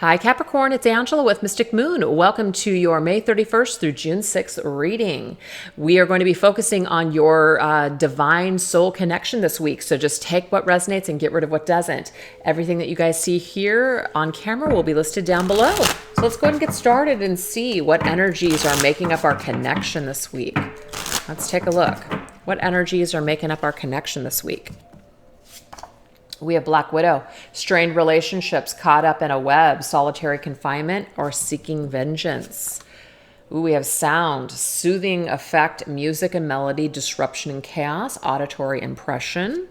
Hi Capricorn, it's Angela with Mystic Moon. Welcome to your May 31st through June 6th reading. We are going to be focusing on your divine soul connection this week. So just take what resonates and get rid of what doesn't. Everything that you guys see here on camera will be listed down below. So let's go ahead and get started and see what energies are making up our connection this week. Let's take a look. What energies are making up our connection this week? We have Black Widow, strained relationships, caught up in a web, solitary confinement, or seeking vengeance. Ooh, we have sound, soothing effect, music and melody, disruption and chaos, auditory impression.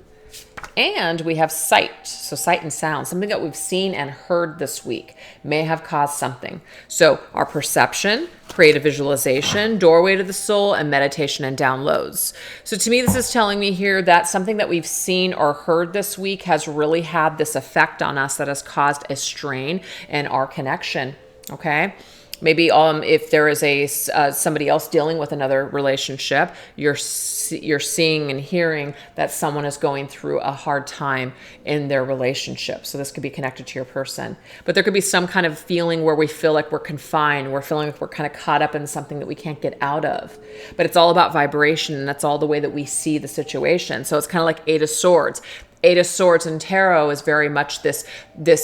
And we have sight, so sight and sound, something that we've seen and heard this week may have caused something. So our perception, creative visualization, doorway to the soul, and meditation and downloads. So to me, this is telling me here that something that we've seen or heard this week has really had this effect on us that has caused a strain in our connection, okay? Maybe if there is somebody else dealing with another relationship, you're seeing and hearing that someone is going through a hard time in their relationship. So this could be connected to your person. But there could be some kind of feeling where we feel like we're confined. We're feeling like we're kind of caught up in something that we can't get out of. But it's all about vibration, and that's all the way that we see the situation. So it's kind of like Eight of Swords. Eight of Swords in tarot is very much this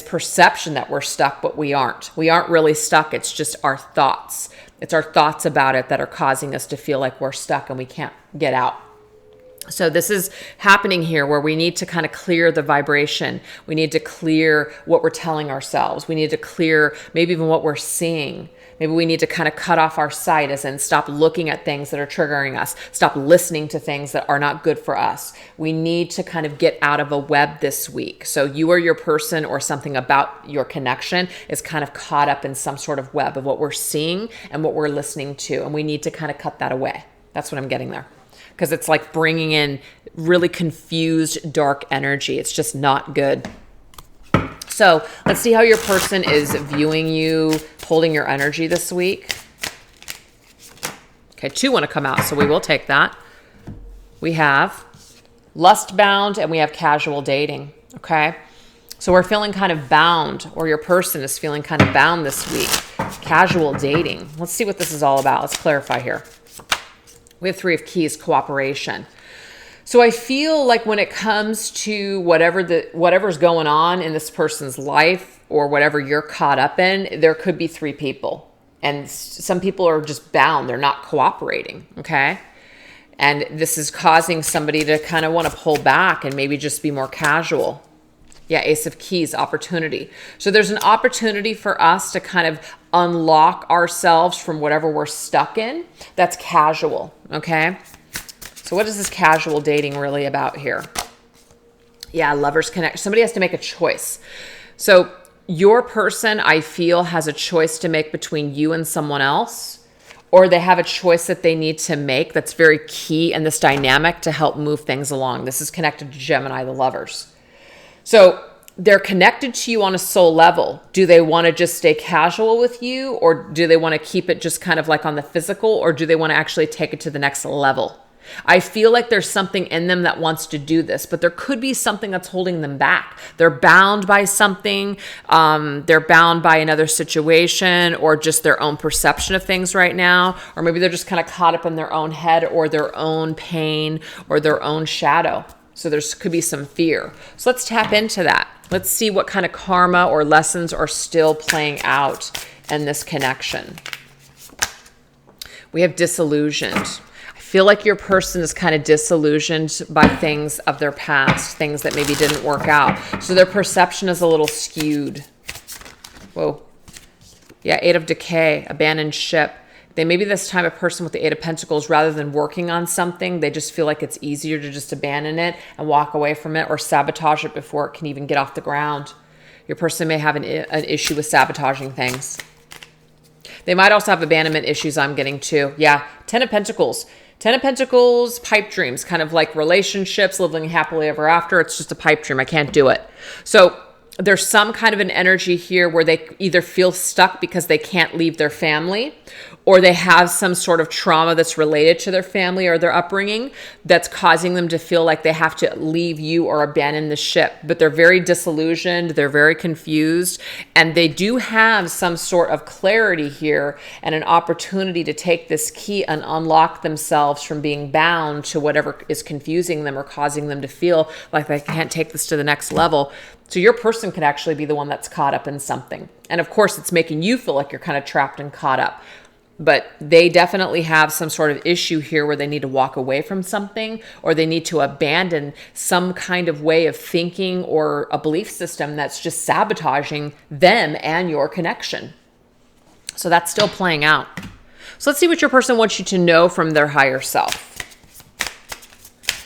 perception that we're stuck, but we aren't. We aren't really stuck. It's just our thoughts. It's our thoughts about it that are causing us to feel like we're stuck and we can't get out. So this is happening here where we need to kind of clear the vibration. We need to clear what we're telling ourselves. We need to clear maybe even what we're seeing. Maybe we need to kind of cut off our sight, as in stop looking at things that are triggering us. Stop listening to things that are not good for us. We need to kind of get out of a web this week. So you or your person or something about your connection is kind of caught up in some sort of web of what we're seeing and what we're listening to. And we need to kind of cut that away. That's what I'm getting there. Because it's like bringing in really confused, dark energy. It's just not good. So let's see how your person is viewing you, holding your energy this week. Okay, two want to come out, so we will take that. We have lust bound and we have casual dating, okay? So we're feeling kind of bound, or your person is feeling kind of bound this week. Casual dating. Let's see what this is all about. Let's clarify here. We have Three of Keys, cooperation. So I feel like when it comes to whatever's going on in this person's life or whatever you're caught up in, there could be three people. And some people are just bound. They're not cooperating, okay? And this is causing somebody to kind of want to pull back and maybe just be more casual. Yeah, Ace of Keys, opportunity. So there's an opportunity for us to kind of unlock ourselves from whatever we're stuck in. That's casual, okay? So what is this casual dating really about here? Yeah, lovers connect. Somebody has to make a choice. So your person, I feel, has a choice to make between you and someone else, or they have a choice that they need to make that's very key in this dynamic to help move things along. This is connected to Gemini, the lovers. So they're connected to you on a soul level. Do they want to just stay casual with you, or do they want to keep it just kind of like on the physical, or do they want to actually take it to the next level? I feel like there's something in them that wants to do this, but there could be something that's holding them back. They're bound by something. They're bound by another situation or just their own perception of things right now. Or maybe they're just kind of caught up in their own head or their own pain or their own shadow. So could be some fear. So let's tap into that. Let's see what kind of karma or lessons are still playing out in this connection. We have disillusioned. Feel like your person is kind of disillusioned by things of their past, things that maybe didn't work out. So their perception is a little skewed. Whoa. Yeah, Eight of Decay, abandoned ship. They may be this time a person with the Eight of Pentacles, rather than working on something, they just feel like it's easier to just abandon it and walk away from it or sabotage it before it can even get off the ground. Your person may have an issue with sabotaging things. They might also have abandonment issues, I'm getting too. Yeah, Ten of Pentacles. Ten of Pentacles, pipe dreams, kind of like relationships, living happily ever after. It's just a pipe dream. I can't do it. So there's some kind of an energy here where they either feel stuck because they can't leave their family, or they have some sort of trauma that's related to their family or their upbringing that's causing them to feel like they have to leave you or abandon the ship. But they're very disillusioned, they're very confused, and they do have some sort of clarity here and an opportunity to take this key and unlock themselves from being bound to whatever is confusing them or causing them to feel like they can't take this to the next level. So your person could actually be the one that's caught up in something. And of course, it's making you feel like you're kind of trapped and caught up. But they definitely have some sort of issue here where they need to walk away from something, or they need to abandon some kind of way of thinking or a belief system that's just sabotaging them and your connection. So that's still playing out. So let's see what your person wants you to know from their higher self.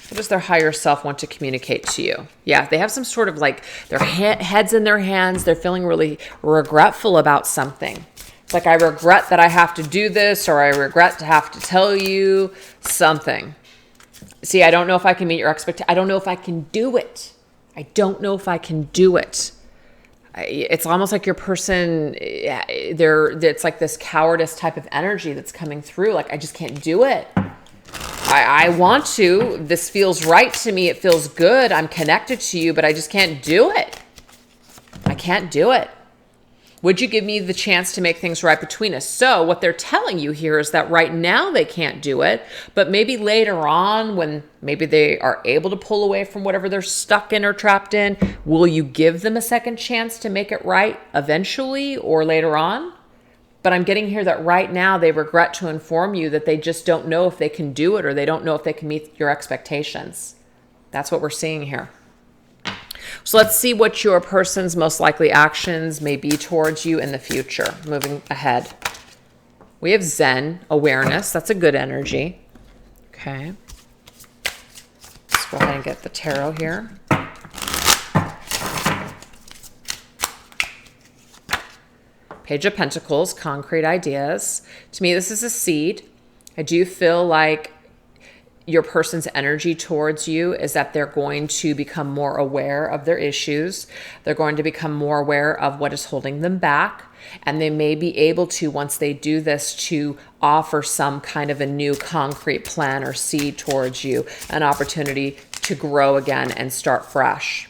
What does their higher self want to communicate to you? Yeah, they have some sort of like their heads in their hands. They're feeling really regretful about something. It's like, I regret that I have to do this, or I regret to have to tell you something. See, I don't know if I can meet your expectation. I don't know if I can do it. I don't know if I can do it. It's almost like your person, it's like this cowardice type of energy that's coming through. Like, I just can't do it. I want to. This feels right to me. It feels good. I'm connected to you, but I just can't do it. I can't do it. Would you give me the chance to make things right between us? So what they're telling you here is that right now they can't do it, but maybe later on, when maybe they are able to pull away from whatever they're stuck in or trapped in, will you give them a second chance to make it right eventually or later on? But I'm getting here that right now they regret to inform you that they just don't know if they can do it, or they don't know if they can meet your expectations. That's what we're seeing here. So let's see what your person's most likely actions may be towards you in the future. Moving ahead. We have Zen, awareness. That's a good energy. Okay. Let's go ahead and get the tarot here. Page of Pentacles, concrete ideas. To me, this is a seed. I do feel like your person's energy towards you is that they're going to become more aware of their issues. They're going to become more aware of what is holding them back. And they may be able to, once they do this, to offer some kind of a new concrete plan or seed towards you, an opportunity to grow again and start fresh.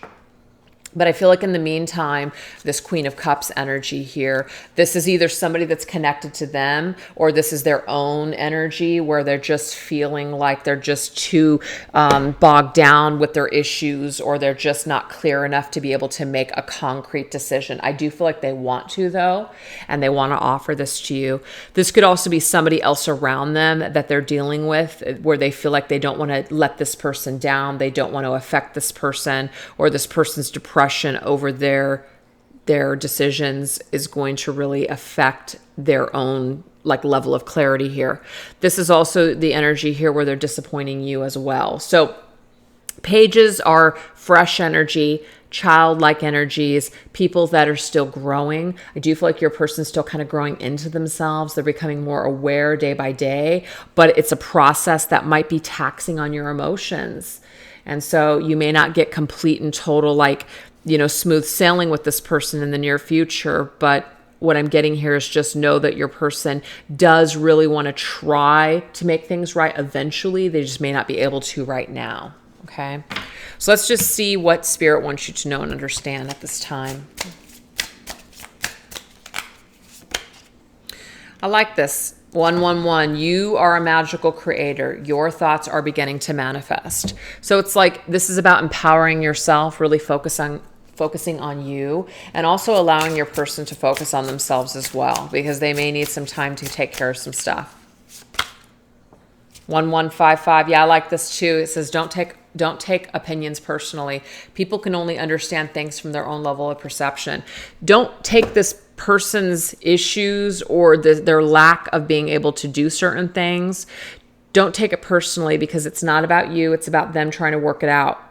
But I feel like in the meantime, this Queen of Cups energy here, this is either somebody that's connected to them, or this is their own energy where they're just feeling like they're just too bogged down with their issues, or they're just not clear enough to be able to make a concrete decision. I do feel like they want to, though, and they want to offer this to you. This could also be somebody else around them that they're dealing with, where they feel like they don't want to let this person down. They don't want to affect this person, or this person's depression over their decisions is going to really affect their own like level of clarity here. This is also the energy here where they're disappointing you as well. So pages are fresh energy, childlike energies, people that are still growing. I do feel like your person's still kind of growing into themselves. They're becoming more aware day by day, but it's a process that might be taxing on your emotions. And so you may not get complete and total, like, smooth sailing with this person in the near future. But what I'm getting here is just know that your person does really want to try to make things right eventually. They just may not be able to right now. Okay. So let's just see what Spirit wants you to know and understand at this time. I like this. 111, you are a magical creator. Your thoughts are beginning to manifest. So it's like this is about empowering yourself, really focusing on you, and also allowing your person to focus on themselves as well, because they may need some time to take care of some stuff. 1155, yeah, I like this too. It says don't take opinions personally. People can only understand things from their own level of perception. Don't take this person's issues or their lack of being able to do certain things. Don't take it personally, because it's not about you. It's about them trying to work it out.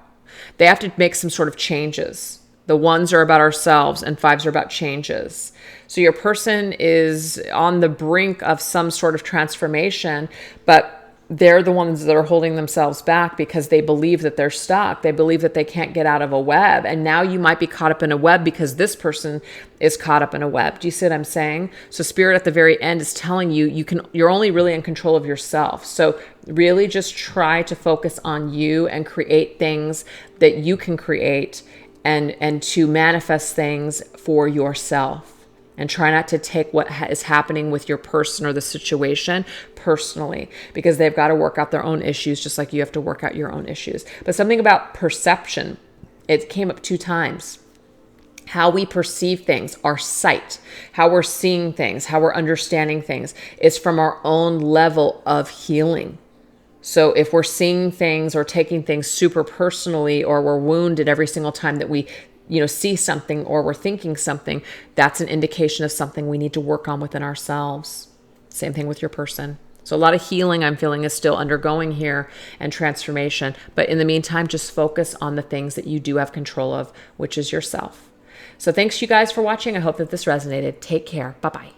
They have to make some sort of changes. The ones are about ourselves and fives are about changes. So your person is on the brink of some sort of transformation, but they're the ones that are holding themselves back because they believe that they're stuck. They believe that they can't get out of a web. And now you might be caught up in a web because this person is caught up in a web. Do you see what I'm saying? So Spirit at the very end is telling you, you're only really in control of yourself. So really just try to focus on you and create things that you can create, and to manifest things for yourself. And try not to take what is happening with your person or the situation personally, because they've got to work out their own issues just like you have to work out your own issues. But something about perception, it came up 2 times. How we perceive things, our sight, how we're seeing things, how we're understanding things is from our own level of healing. So if we're seeing things or taking things super personally, or we're wounded every single time that we see something, or we're thinking something, that's an indication of something we need to work on within ourselves. Same thing with your person. So a lot of healing I'm feeling is still undergoing here, and transformation. But in the meantime, just focus on the things that you do have control of, which is yourself. So thanks you guys for watching. I hope that this resonated. Take care. Bye-bye.